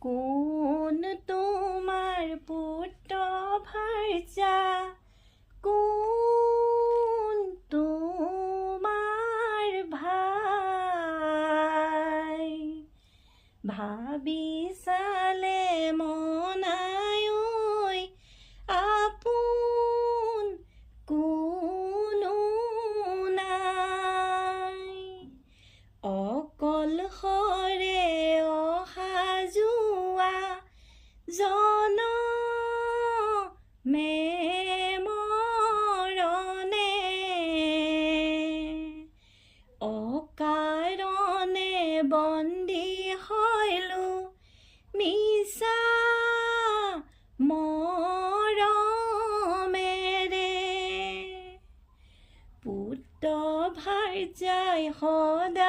কোন তোমাৰ পুত্ৰ ভাৰ্যা, কোন তোমাৰ ভাই? ভাবি চালে মনায় আপোন কোনো নাই। অকলশৰে অহা যোৱা জনমে মৰণে, অকাৰণে বন্দী হৈলো মিছা মৰমেৰে। পুত্ৰ ভাৰ্যাই সদায়